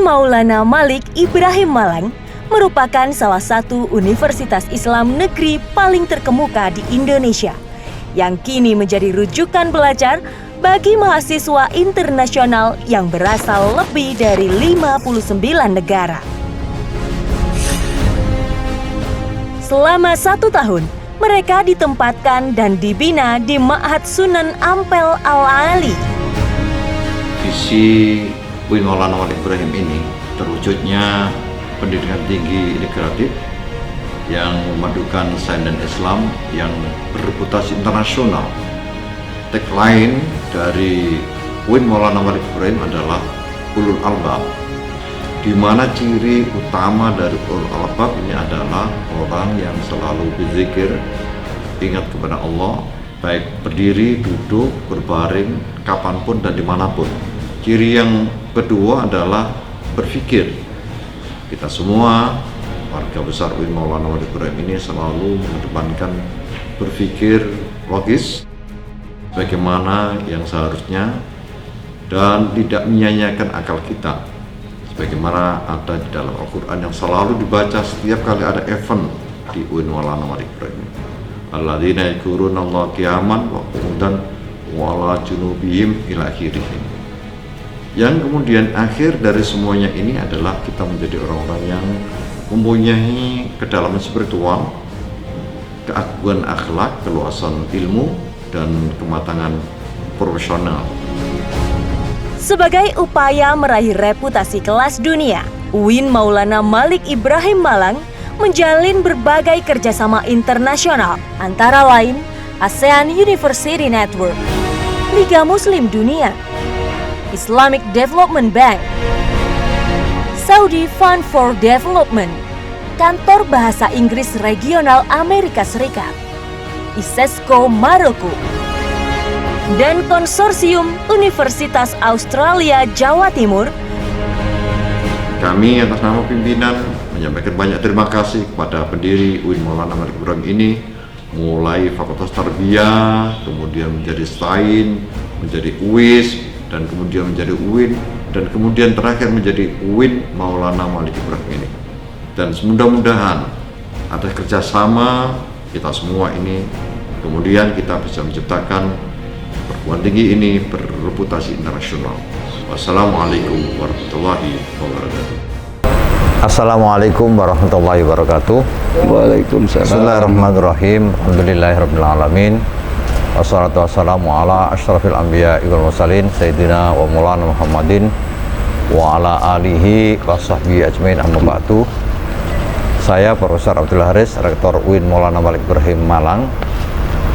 Maulana Malik Ibrahim Malang merupakan salah satu universitas Islam negeri paling terkemuka di Indonesia, yang kini menjadi rujukan belajar bagi mahasiswa internasional yang berasal lebih dari 59 negara. Selama 1 tahun, mereka ditempatkan dan dibina di Ma'had Sunan Ampel Al-Ali. Visi UIN Maulana Malik Ibrahim ini terwujudnya pendidikan tinggi integratif yang memadukan sains dan Islam yang berreputasi internasional. Tagline dari UIN Maulana Malik Ibrahim adalah Ulul Albab, di mana ciri utama dari Ulul Albab ini adalah orang yang selalu berzikir, ingat kepada Allah, baik berdiri, duduk, berbaring, kapanpun dan dimanapun. Ciri yang kedua adalah berpikir. Kita semua warga besar UIN Maulana Malik Ibrahim ini selalu mengedepankan berpikir logis, bagaimana yang seharusnya, dan tidak menyanyiakan akal kita, sebagaimana ada di dalam Al-Quran yang selalu dibaca setiap kali ada event di UIN Maulana Malik Ibrahim. Alladzina yadhkuruna Allah qiyaman wa qu'udan wa ala junubihim ila akhirih. Yang kemudian akhir dari semuanya ini adalah kita menjadi orang-orang yang mempunyai kedalaman spiritual, keagungan akhlak, keluasan ilmu, dan kematangan profesional. Sebagai upaya meraih reputasi kelas dunia, UIN Maulana Malik Ibrahim Malang menjalin berbagai kerjasama internasional, antara lain ASEAN University Network, Liga Muslim Dunia, Islamic Development Bank, Saudi Fund for Development, Kantor Bahasa Inggris Regional Amerika Serikat, ISESCO Maroko, dan Konsorsium Universitas Australia Jawa Timur. Kami atas nama pimpinan menyampaikan banyak terima kasih kepada pendiri UIN Maulana Malik Ibrahim ini, mulai Fakultas Tarbiyah, kemudian menjadi STAIN, menjadi UIS, dan kemudian menjadi UIN, dan kemudian terakhir menjadi UIN Maulana Malik Ibrahim ini. Dan mudah-mudahan atas kerjasama kita semua ini, kemudian kita bisa menciptakan perguruan tinggi ini berreputasi internasional. Wassalamualaikum warahmatullahi wabarakatuh. Assalamualaikum warahmatullahi wabarakatuh. Waalaikumsalam. Bismillahirrahmanirrahim. Alhamdulillahirabbil alamin. Wassalatu wassalamu ala asyrafil anbiya wal mursalin sayyidina wa maulana Muhammadin wa ala alihi wa sahbihi ajmain, amma ba'du. Saya Profesor Abdul Haris, Rektor UIN Maulana Malik Ibrahim Malang,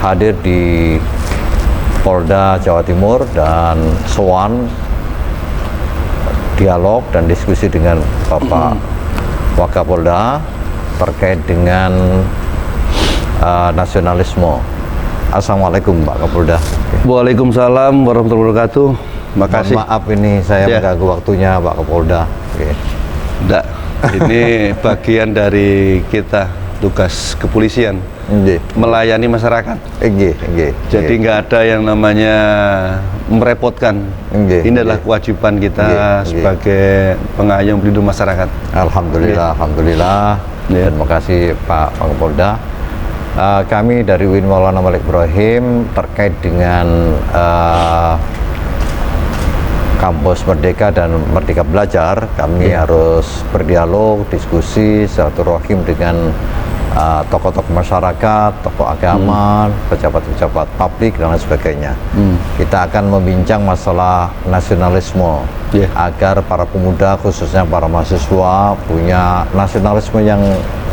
hadir di Polda Jawa Timur dan sowan dialog dan diskusi dengan Bapak Wakapolda terkait dengan nasionalisme. Assalamualaikum Pak Kapolda. Waalaikumsalam warahmatullahi wabarakatuh. Makasih. Mohon maaf ini saya mengganggu waktunya Pak Kapolda. Enggak, ini bagian dari kita, tugas kepolisian. Melayani masyarakat. Jadi nggak ada yang namanya merepotkan. Ini adalah kewajiban kita sebagai pengayom pelindung masyarakat. Alhamdulillah, alhamdulillah. Terima kasih Pak Kapolda. Kami dari UIN Maulana Malik Ibrahim terkait dengan kampus Merdeka dan Merdeka Belajar, kami harus berdialog, diskusi, silaturahim dengan tokoh-tokoh masyarakat, tokoh agama, pejabat-pejabat publik dan lain sebagainya. Kita akan membincang masalah nasionalisme agar para pemuda, khususnya para mahasiswa, punya nasionalisme yang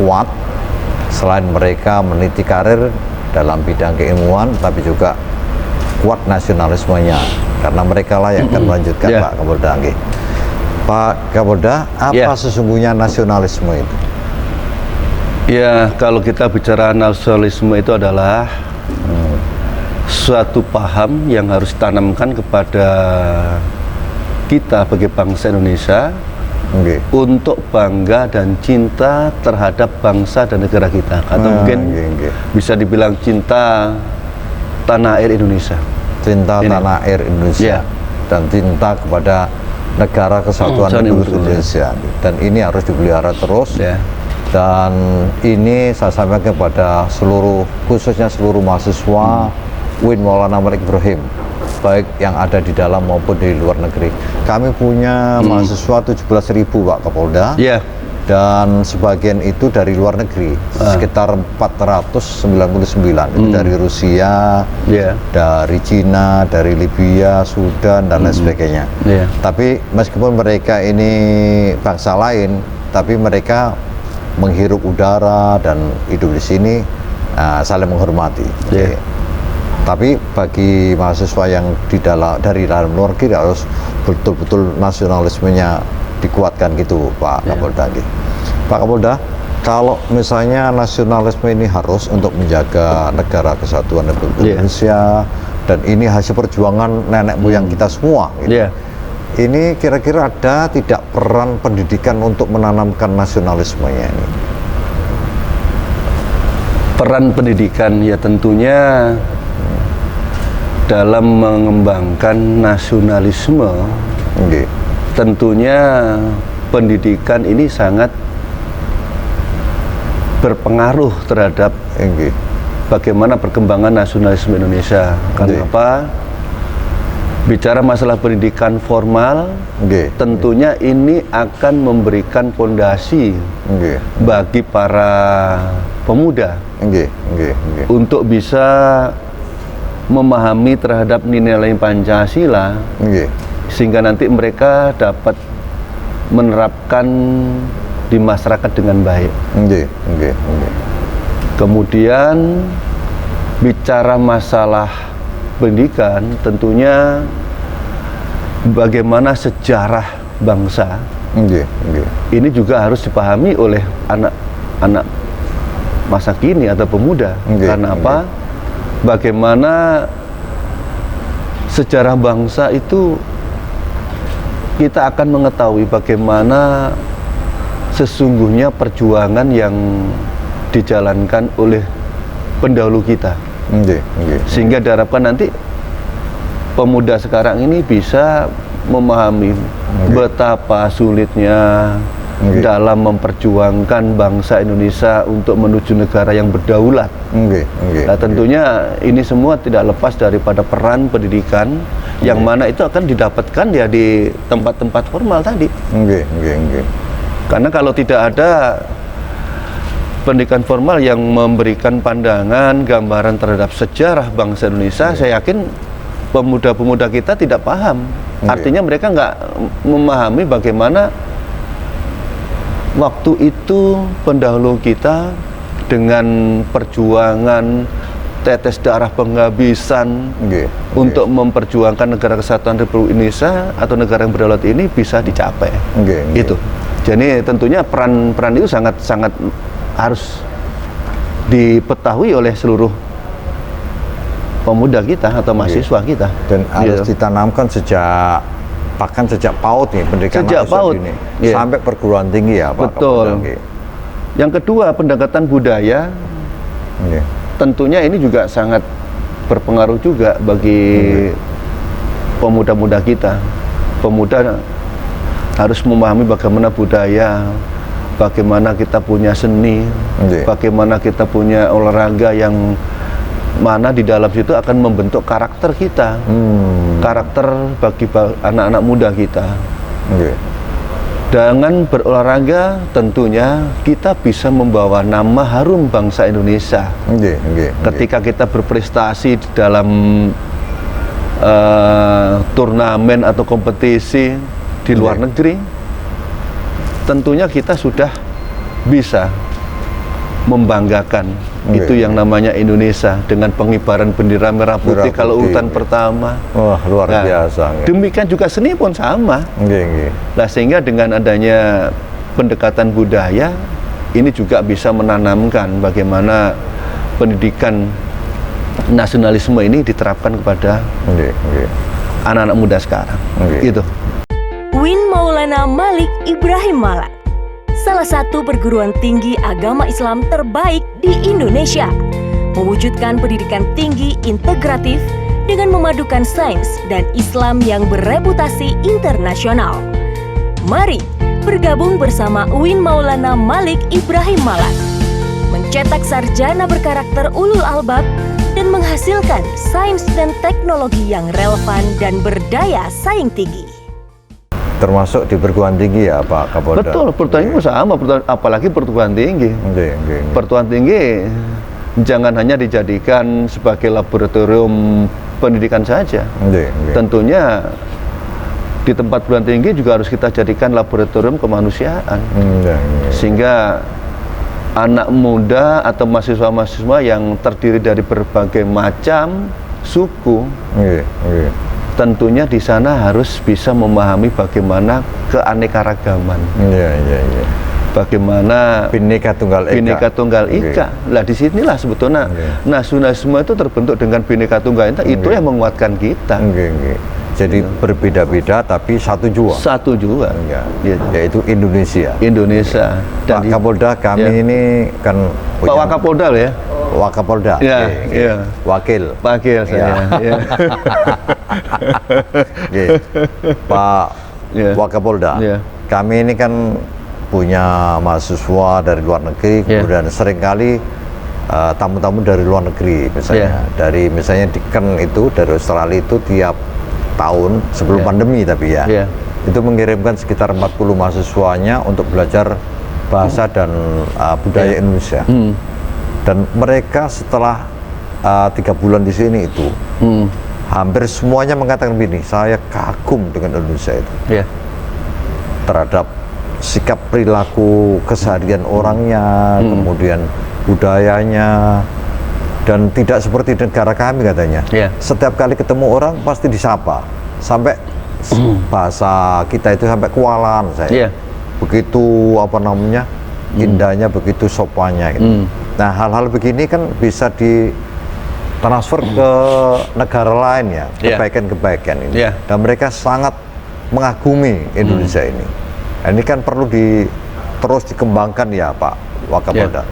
kuat. Selain mereka meniti karir dalam bidang keilmuan, tapi juga kuat nasionalismenya, karena mereka lah yang akan melanjutkan Pak Kapolda. Pak Kapolda, apa sesungguhnya nasionalisme itu? Ya, kalau kita bicara nasionalisme itu adalah suatu paham yang harus ditanamkan kepada kita sebagai bangsa Indonesia untuk bangga dan cinta terhadap bangsa dan negara kita, atau mungkin bisa dibilang cinta tanah air Indonesia. Cinta tanah air Indonesia dan cinta kepada negara kesatuan Republik Indonesia, dan ini harus dipelihara terus. Dan ini saya sampaikan kepada seluruh, khususnya seluruh mahasiswa UIN Maulana Malik Ibrahim, baik yang ada di dalam maupun di luar negeri. Kami punya mahasiswa 17.000 Pak Kapolda, dan sebagian itu dari luar negeri, sekitar 499 itu dari Rusia, dari Cina, dari Libya, Sudan, dan lain sebagainya. Tapi meskipun mereka ini bangsa lain, tapi mereka menghirup udara dan hidup di sini, saling menghormati. Tapi bagi mahasiswa yang dari dalam luar negeri harus betul-betul nasionalismenya dikuatkan gitu, Pak Kapolda. Pak Kapolda, kalau misalnya nasionalisme ini harus untuk menjaga negara kesatuan Republik Indonesia, dan ini hasil perjuangan nenek moyang kita semua. Gitu. Ini kira-kira ada tidak peran pendidikan untuk menanamkan nasionalismenya ini? Peran pendidikan ya tentunya dalam mengembangkan nasionalisme, tentunya pendidikan ini sangat berpengaruh terhadap bagaimana perkembangan nasionalisme Indonesia. Karena apa? Bicara masalah pendidikan formal, tentunya ini akan memberikan fondasi bagi para pemuda untuk bisa memahami terhadap nilai Pancasila, sehingga nanti mereka dapat menerapkan di masyarakat dengan baik. Kemudian bicara masalah pendidikan, tentunya bagaimana sejarah bangsa ini juga harus dipahami oleh anak-anak masa kini atau pemuda. Karena apa? Bagaimana sejarah bangsa itu kita akan mengetahui bagaimana sesungguhnya perjuangan yang dijalankan oleh pendahulu kita. Sehingga diharapkan nanti pemuda sekarang ini bisa memahami betapa sulitnya dalam memperjuangkan bangsa Indonesia untuk menuju negara yang berdaulat. Nah, tentunya ini semua tidak lepas daripada peran pendidikan yang mana itu akan didapatkan ya di tempat-tempat formal tadi. Karena kalau tidak ada pendidikan formal yang memberikan pandangan, gambaran terhadap sejarah bangsa Indonesia, saya yakin pemuda-pemuda kita tidak paham. Artinya mereka nggak memahami bagaimana waktu itu pendahulu kita dengan perjuangan tetes darah penghabisan untuk memperjuangkan negara kesatuan Republik Indonesia atau negara yang berdaulat ini bisa dicapai. Itu. Jadi tentunya peran itu sangat harus diketahui oleh seluruh pemuda kita atau mahasiswa kita, dan harus ditanamkan sejak PAUD nih, pendidikan sejak PAUD ini sampai perguruan tinggi ya Pak. Betul. Yang kedua, pendekatan budaya, tentunya ini juga sangat berpengaruh juga bagi pemuda-muda kita. Pemuda harus memahami bagaimana budaya, bagaimana kita punya seni, bagaimana kita punya olahraga yang mana di dalam situ akan membentuk karakter kita, karakter bagi anak-anak muda kita. Dengan berolahraga tentunya kita bisa membawa nama harum bangsa Indonesia. Ketika kita berprestasi di dalam turnamen atau kompetisi di luar negeri, tentunya kita sudah bisa membanggakan itu yang namanya Indonesia dengan pengibaran bendera merah putih kalau urutan pertama. Wah, luar biasa. Demikian juga seni pun sama. Nah, sehingga dengan adanya pendekatan budaya ini juga bisa menanamkan bagaimana pendidikan nasionalisme ini diterapkan kepada anak-anak muda sekarang. Gitu. UIN Maulana Malik Ibrahim Malang, salah satu perguruan tinggi agama Islam terbaik di Indonesia, mewujudkan pendidikan tinggi integratif dengan memadukan sains dan Islam yang bereputasi internasional. Mari bergabung bersama UIN Maulana Malik Ibrahim Malang, mencetak sarjana berkarakter ulul albab dan menghasilkan sains dan teknologi yang relevan dan berdaya saing tinggi. Termasuk di perguruan tinggi ya Pak Kapolda? Betul, perguruan tinggi sama, apalagi perguruan tinggi. Perguruan tinggi jangan hanya dijadikan sebagai laboratorium pendidikan saja. Tentunya di tempat perguruan tinggi juga harus kita jadikan laboratorium kemanusiaan. Sehingga anak muda atau mahasiswa-mahasiswa yang terdiri dari berbagai macam suku, tentunya di sana harus bisa memahami bagaimana keanekaragaman. Bagaimana Bhinneka Tunggal Ika. Lah disinilah sebetulnya nasionalisme itu terbentuk dengan Bhinneka Tunggal Ika. Itu yang menguatkan kita. Jadi berbeda-beda tapi satu jua. Satu jua. Yaitu Indonesia. Dan Pak Kapolda, kami ini kan Pak Wakapolda ya. Wakapolda. Wakil saya. Pak Wakapolda. Kami ini kan punya mahasiswa dari luar negeri, kemudian seringkali tamu-tamu dari luar negeri misalnya. Dari misalnya Deakin itu dari Australia itu tiap tahun sebelum pandemi tapi itu mengirimkan sekitar 40 mahasiswanya untuk belajar bahasa dan budaya Indonesia. Dan mereka setelah 3 bulan di sini itu hampir semuanya mengatakan begini, saya kagum dengan Indonesia itu. Terhadap sikap perilaku keseharian orangnya, kemudian budayanya, dan tidak seperti negara kami katanya. Setiap kali ketemu orang pasti disapa, sampai bahasa kita itu sampai kualan saya. Begitu indahnya, begitu sopannya gitu. Nah, hal-hal begini kan bisa ditransfer ke negara lain ya, kebaikan-kebaikan ini. Dan mereka sangat mengagumi Indonesia ini. Nah, ini kan perlu terus dikembangkan ya Pak Wakapolda.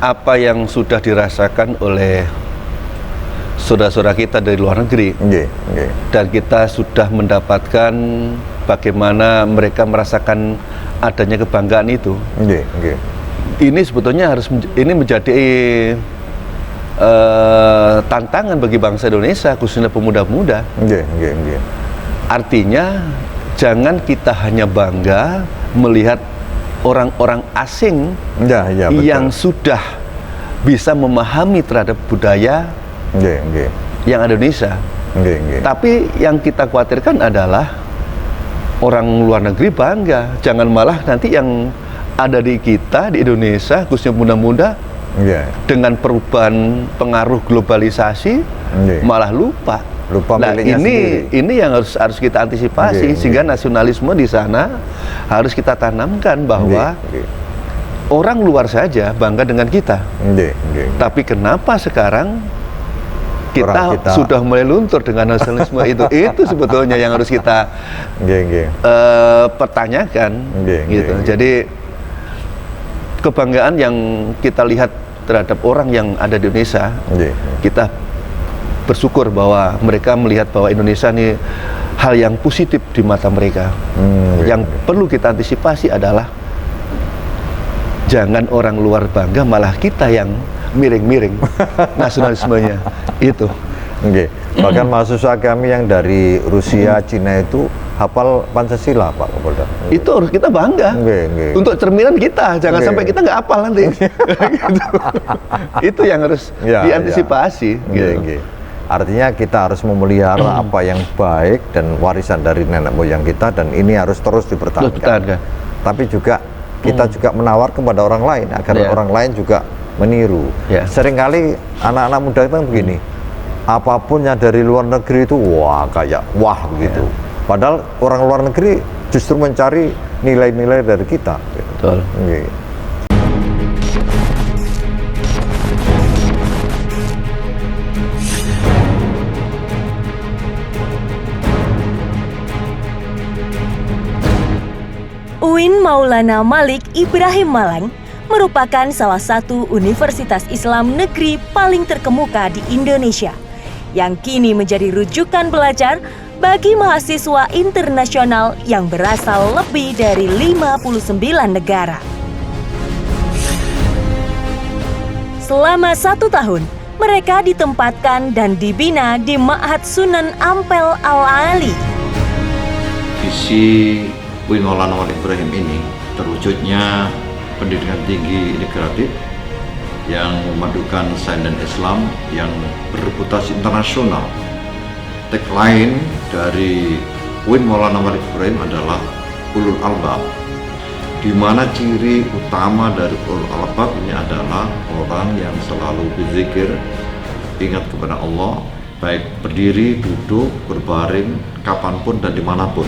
Apa yang sudah dirasakan oleh saudara-saudara kita dari luar negeri, dan kita sudah mendapatkan bagaimana mereka merasakan adanya kebanggaan itu. Ini sebetulnya ini menjadi tantangan bagi bangsa Indonesia, khususnya pemuda-pemuda. Artinya jangan kita hanya bangga melihat orang-orang asing yang sudah bisa memahami terhadap budaya yang ada di Indonesia. Tapi yang kita khawatirkan adalah orang luar negeri bangga, jangan malah nanti yang ada di kita di Indonesia, khususnya muda-muda, dengan perubahan pengaruh globalisasi malah lupa. Nah, ini yang harus kita antisipasi, sehingga nasionalisme di sana harus kita tanamkan bahwa orang luar saja bangga dengan kita. Tapi kenapa sekarang kita sudah mulai luntur dengan nasionalisme itu? Itu sebetulnya yang harus kita pertanyakan. Jadi kebanggaan yang kita lihat terhadap orang yang ada di Indonesia, kita bersyukur bahwa mereka melihat bahwa Indonesia ini hal yang positif di mata mereka. Yang perlu kita antisipasi adalah jangan orang luar bangga, malah kita yang miring-miring nasionalismenya itu. Bahkan mahasiswa kami yang dari Rusia, Cina itu hafal Pancasila, Pak Kapolda. Itu harus kita bangga. Untuk cerminan kita, jangan sampai kita nggak hafal nanti. Itu yang harus diantisipasi. Artinya kita harus memelihara apa yang baik dan warisan dari nenek moyang kita, dan ini harus terus dipertahankan. Tapi juga kita juga menawar kepada orang lain agar orang lain juga meniru. Seringkali anak-anak muda itu kan begini, apapun yang dari luar negeri itu wah begitu. Padahal orang luar negeri justru mencari nilai-nilai dari kita. Betul. UIN Maulana Malik Ibrahim Malang merupakan salah satu universitas Islam negeri paling terkemuka di Indonesia, yang kini menjadi rujukan belajar bagi mahasiswa internasional yang berasal lebih dari 59 negara. Selama 1 tahun, mereka ditempatkan dan dibina di Ma'had Sunan Ampel Al-Ali. Visi UIN Maulana Walid Ibrahim ini terwujudnya pendidikan tinggi integratif yang memadukan sains dan Islam yang berreputasi internasional. Tagline dari UIN Maulana Walid Ibrahim adalah Ulul Albab, di mana ciri utama dari Ulul Albab ini adalah orang yang selalu berzikir, ingat kepada Allah, baik berdiri, duduk, berbaring, kapanpun dan dimanapun.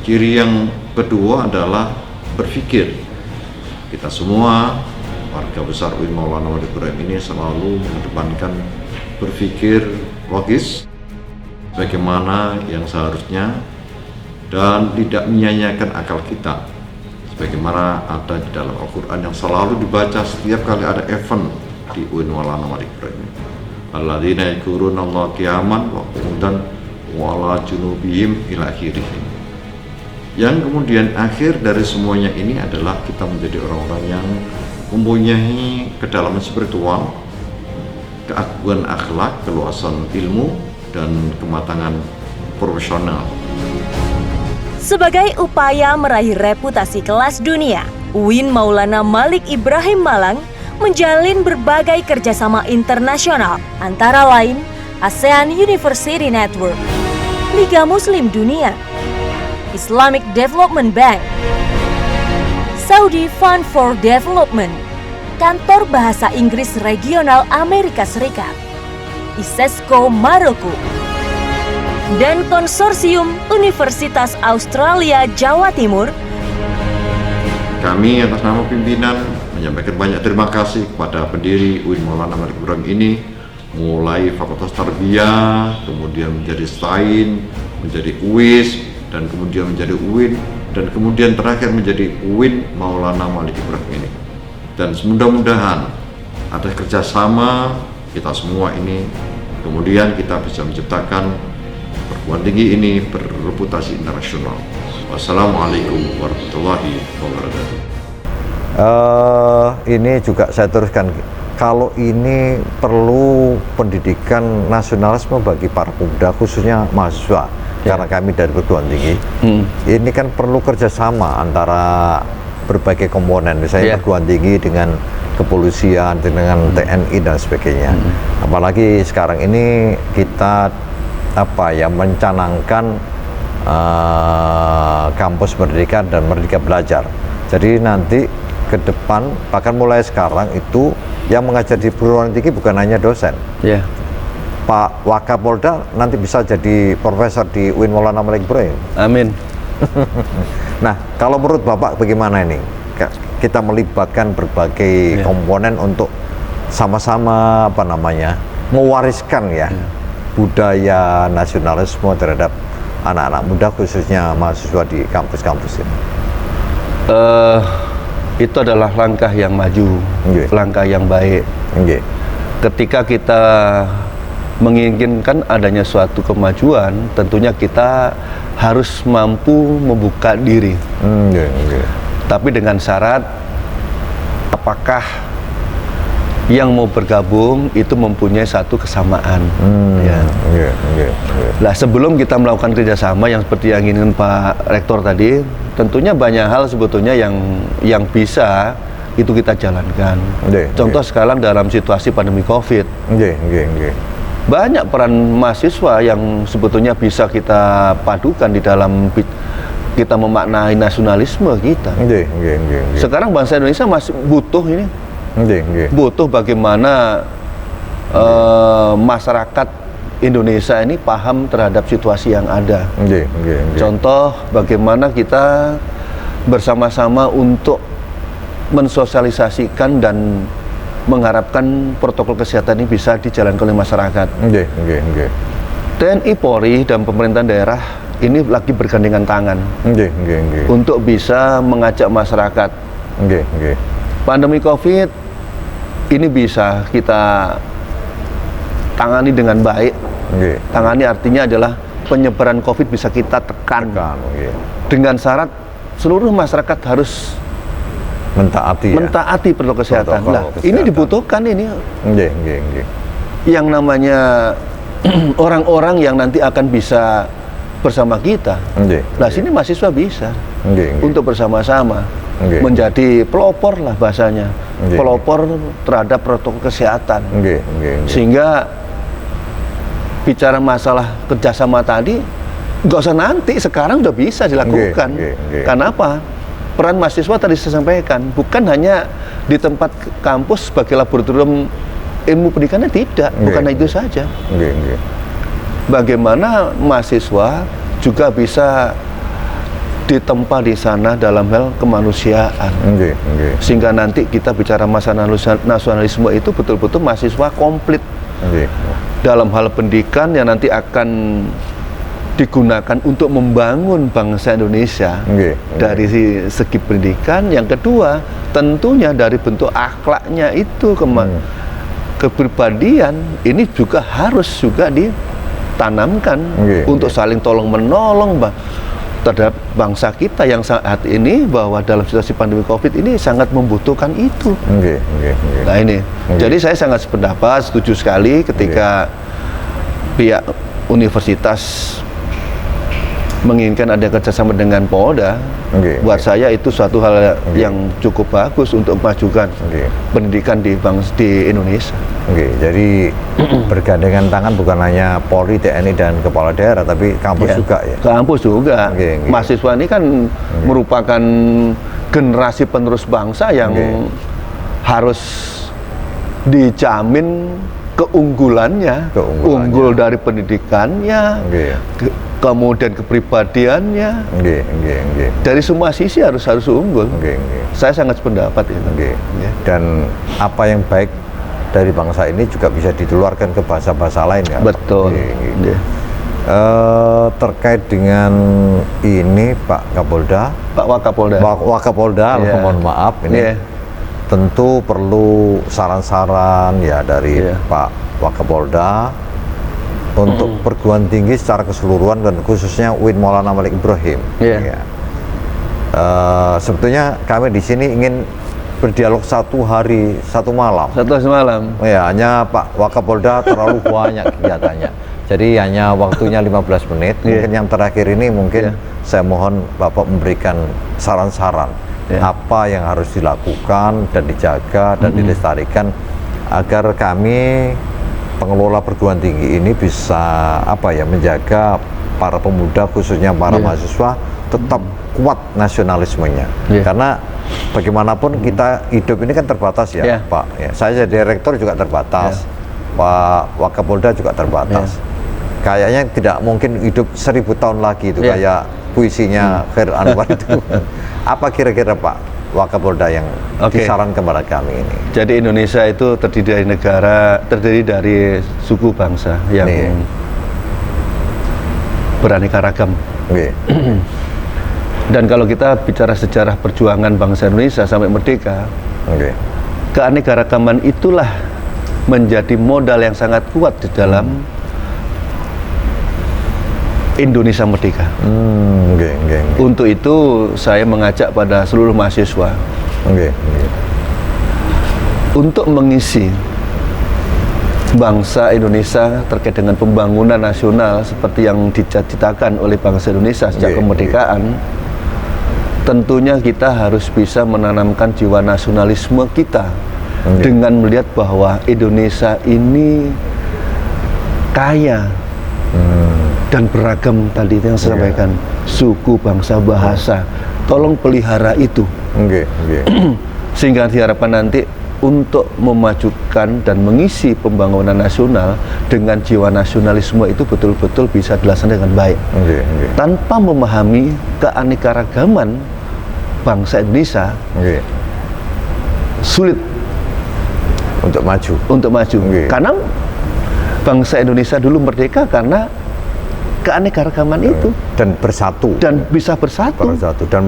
Ciri yang kedua adalah berpikir. Kita semua warga besar UIN Maulana Walid Ibrahim ini selalu mengedepankan berpikir logis, bagaimana yang seharusnya, dan tidak menyia-nyiakan akal kita, sebagaimana ada di dalam Al-Quran yang selalu dibaca setiap kali ada event di UIN Maulana Walid Ibrahim. Alladzina yadhkuruna Allah qiyaman wa qu'udan wa ala junubihim ila akhirih. Yang kemudian akhir dari semuanya ini adalah kita menjadi orang-orang yang mempunyai kedalaman spiritual, keagungan akhlak, keluasan ilmu, dan kematangan profesional. Sebagai upaya meraih reputasi kelas dunia, UIN Maulana Malik Ibrahim Malang menjalin berbagai kerjasama internasional, antara lain ASEAN University Network, Liga Muslim Dunia, Islamic Development Bank, Saudi Fund for Development, Kantor Bahasa Inggris Regional Amerika Serikat, ISESCO Maroko, dan Konsorsium Universitas Australia Jawa Timur. Kami atas nama pimpinan menyampaikan banyak terima kasih kepada pendiri UIN Maulana Malik Ibrahim ini, mulai Fakultas Tarbiyah, kemudian menjadi STAIN, menjadi UIS, dan kemudian menjadi UIN, dan kemudian terakhir menjadi UIN Maulana Malik Ibrahim ini. Dan mudah-mudahan ada kerjasama kita semua ini, kemudian kita bisa menciptakan perguruan tinggi ini berreputasi internasional. Wassalamualaikum warahmatullahi wabarakatuh. Ini juga saya teruskan, kalau ini perlu pendidikan nasionalisme bagi para pemuda, khususnya mahasiswa, karena kami dari perguruan tinggi, ini kan perlu kerjasama antara berbagai komponen, misalnya perguruan tinggi dengan kepolisian, dengan TNI dan sebagainya. Apalagi sekarang ini kita mencanangkan kampus merdeka dan merdeka belajar. Jadi nanti ke depan, bahkan mulai sekarang itu yang mengajar di perguruan tinggi bukan hanya dosen. Pak Wakapolda nanti bisa jadi profesor di UIN Maulana Malik Ibrahim. Amin. Nah, kalau menurut Bapak bagaimana ini? Kita melibatkan berbagai komponen untuk sama-sama mewariskan budaya nasionalisme terhadap anak-anak muda, khususnya mahasiswa di kampus-kampus ini. Itu adalah langkah yang maju, langkah yang baik. Ketika kita menginginkan adanya suatu kemajuan, tentunya kita harus mampu membuka diri. Tapi dengan syarat, apakah yang mau bergabung itu mempunyai satu kesamaan. Nah, sebelum kita melakukan kerjasama yang seperti yang ingin Pak Rektor tadi, tentunya banyak hal sebetulnya yang bisa itu kita jalankan. Contoh sekarang dalam situasi pandemi COVID, banyak peran mahasiswa yang sebetulnya bisa kita padukan di dalam kita memaknai nasionalisme kita. Sekarang bangsa Indonesia masih butuh ini. Butuh bagaimana masyarakat Indonesia ini paham terhadap situasi yang ada. Contoh bagaimana kita bersama-sama untuk mensosialisasikan dan mengharapkan protokol kesehatan ini bisa dijalankan oleh masyarakat. TNI, Polri, dan pemerintah daerah ini lagi bergandengan tangan untuk bisa mengajak masyarakat Pandemi COVID ini bisa kita tangani dengan baik. Nggih. Tangani artinya adalah penyebaran COVID bisa kita tekan. Nggih. Dengan syarat seluruh masyarakat harus Mentaati ya. mentaati protokol kesehatan. Protokol Nah, kesehatan. ini dibutuhkan ini Nggih, nggih, nggih. yang namanya orang-orang yang nanti akan bisa bersama kita. Nggih. Nah, sini mahasiswa bisa Nggih, nggih. untuk bersama-sama Nggih. menjadi pelopor lah bahasanya. Nggih. Pelopor terhadap protokol kesehatan. Nggih, nggih, nggih. Sehingga bicara masalah kerjasama tadi nggak usah nanti, sekarang udah bisa dilakukan. Nggih, nggih. Karena apa? Peran mahasiswa tadi saya sampaikan bukan hanya di tempat kampus sebagai laboratorium ilmu pendidikannya, tidak, Nggih. bukan itu saja. Nggih, nggih. Bagaimana mahasiswa juga bisa ditempa di sana dalam hal kemanusiaan. Nggih, nggih. Sehingga nanti kita bicara masalah nasionalisme itu betul-betul mahasiswa komplit Nggih. dalam hal pendidikan yang nanti akan digunakan untuk membangun bangsa Indonesia. Nggih. Dari segi pendidikan, yang kedua tentunya dari bentuk akhlaknya itu, kepribadian ini juga harus juga ditanamkan Nggih, untuk nggih. saling tolong menolong terhadap bangsa kita yang saat ini, bahwa dalam situasi pandemi COVID ini sangat membutuhkan itu. Nggih, nggih, nggih. Nah ini, Nggih. jadi saya sangat sependapat, setuju sekali ketika pihak universitas menginginkan ada kerjasama dengan Polda. Nggih, Buat nggih. saya itu suatu hal Nggih. yang cukup bagus untuk memajukan Nggih. pendidikan di Indonesia. Oke, jadi bergandengan tangan bukan hanya Polri, TNI dan kepala daerah, tapi kampus juga ya. Kampus juga. Nggih, nggih. Mahasiswa ini kan merupakan generasi penerus bangsa yang Nggih. harus dijamin keunggulannya, unggul dari pendidikannya, Nggih. kemudian kepribadiannya, Nggih, nggih, nggih. dari semua sisi harus unggul. Nggih, nggih. Saya sangat sependapat itu. Nggih. Ya. Dan apa yang baik dari bangsa ini juga bisa ditularkan ke bahasa-bahasa lain ya. Betul. Nggih, nggih. Ya. Terkait dengan ini Pak Kapolda, Pak Wakapolda. Wakapolda, Iya. mohon maaf ini Iya. tentu perlu saran-saran ya dari Iya. Pak Wakapolda untuk perguruan tinggi secara keseluruhan dan khususnya UIN Maulana Malik Ibrahim. Iya. Ya. Sebetulnya kami di sini ingin berdialog 1 hari 1 malam. Satu semalam. Ya, hanya Pak Wakapolda terlalu banyak kegiatannya. Jadi hanya waktunya 15 menit. Iya. Mungkin yang terakhir ini mungkin Iya. saya mohon Bapak memberikan saran-saran Iya. apa yang harus dilakukan dan dijaga dan dilestarikan agar kami pengelola perguruan tinggi ini bisa menjaga para pemuda khususnya para Iya. mahasiswa tetap kuat nasionalismenya. Iya. Karena bagaimanapun kita hidup ini kan terbatas ya, Iya. Pak. Ya, saya jadi rektor juga terbatas, Pak Wakapolda juga terbatas. Kayaknya tidak mungkin hidup 1000 tahun lagi itu Iya. kayak puisinya Khair Anwar itu. Apa kira-kira Pak Wakapolda yang Oke. disarankan kepada kami ini? Jadi Indonesia itu terdiri dari suku bangsa yang Nih. beraneka ragam. Oke. Dan kalau kita bicara sejarah perjuangan bangsa Indonesia sampai merdeka, Oke. keanekaragaman itulah menjadi modal yang sangat kuat di dalam Indonesia merdeka. Oke, oke, oke. Untuk itu saya mengajak pada seluruh mahasiswa Oke, oke. untuk mengisi bangsa Indonesia terkait dengan pembangunan nasional seperti yang dicita-citakan oleh bangsa Indonesia sejak Oke, kemerdekaan. Tentunya kita harus bisa menanamkan jiwa nasionalisme kita Oke. dengan melihat bahwa Indonesia ini kaya dan beragam tadi yang saya Iya. sampaikan, suku, bangsa, bahasa. Tolong pelihara itu Oke, oke. sehingga diharapkan nanti untuk memajukan dan mengisi pembangunan nasional dengan jiwa nasionalisme itu betul-betul bisa dilaksanakan dengan baik Oke, oke. tanpa memahami keanekaragaman bangsa Indonesia. Oke. Sulit Untuk maju. untuk maju. Oke. Karena bangsa Indonesia dulu merdeka karena keanekaragaman itu dan bersatu dan bisa bersatu dan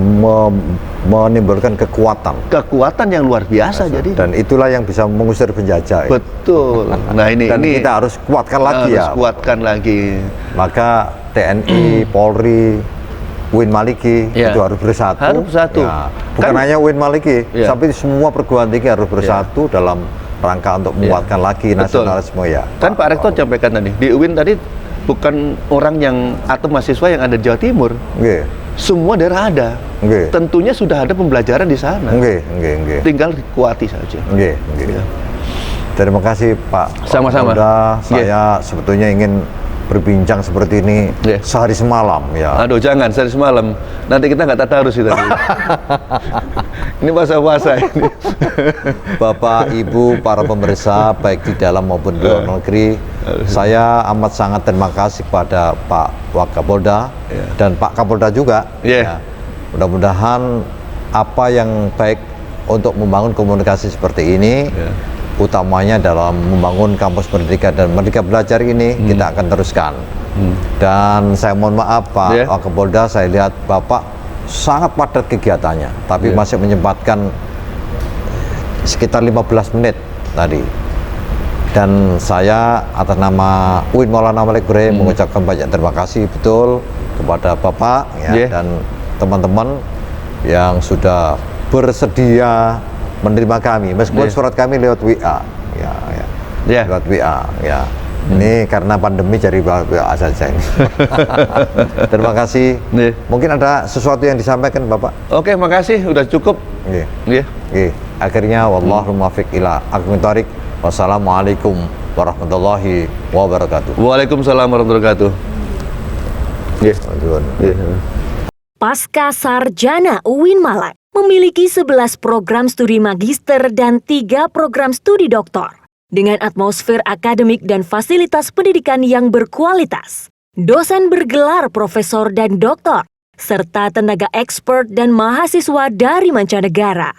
menimbulkan kekuatan yang luar biasa. Jadi dan itulah yang bisa mengusir penjajah. Betul. Nah ini kita harus kuatkan lagi ya. Kuatkan lagi. Maka TNI, Polri, Uin Maliki itu harus bersatu. Harus bersatu. Ya, bukan hanya Uin Maliki, tapi semua perguruan tinggi harus bersatu dalam rangka untuk menguatkan lagi nasionalisme ya. Kan Pak Rektor sampaikan tadi di UIN tadi bukan orang yang atau mahasiswa yang ada di Jawa Timur. Semua daerah ada. Tentunya sudah ada pembelajaran di sana. Tinggal dikuati saja. Terima kasih Pak. Sama-sama. Saya sebetulnya ingin berbincang seperti ini sehari semalam ya. Aduh jangan sehari semalam, nanti kita nggak tadarus itu. Ini puasa ini. Bapak, Ibu, para pemirsa baik di dalam maupun di luar negeri, saya amat sangat terima kasih kepada Pak Wakapolda dan Pak Kapolda juga. Ya. Mudah-mudahan apa yang baik untuk membangun komunikasi seperti ini, utamanya dalam membangun kampus Merdeka dan Merdeka Belajar ini kita akan teruskan. Dan saya mohon maaf Pak Wakapolda, saya lihat Bapak sangat padat kegiatannya, tapi masih menyempatkan sekitar 15 menit tadi. Dan saya atas nama UIN Maulana Malik Ibrahim mengucapkan banyak terima kasih betul kepada Bapak dan teman-teman yang sudah bersedia menerima kami, meskipun surat kami lewat WA, lewat WA, Ini karena pandemi jadi WA saja ini. Terima kasih. Mungkin ada sesuatu yang disampaikan Bapak? Oke, makasih, udah cukup. Akhirnya, wallahul muwaffiq ila aqwamit thoriq. Wassalamualaikum warahmatullahi wabarakatuh. Waalaikumsalam warahmatullahi wabarakatuh. Pasca Sarjana UIN Malang memiliki 11 program studi magister dan 3 program studi doktor. Dengan atmosfer akademik dan fasilitas pendidikan yang berkualitas, dosen bergelar profesor dan doktor, serta tenaga expert dan mahasiswa dari mancanegara.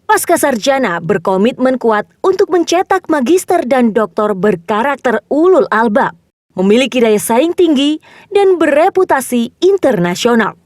Pasca Sarjana berkomitmen kuat untuk mencetak magister dan doktor berkarakter ulul albab, memiliki daya saing tinggi, dan bereputasi internasional.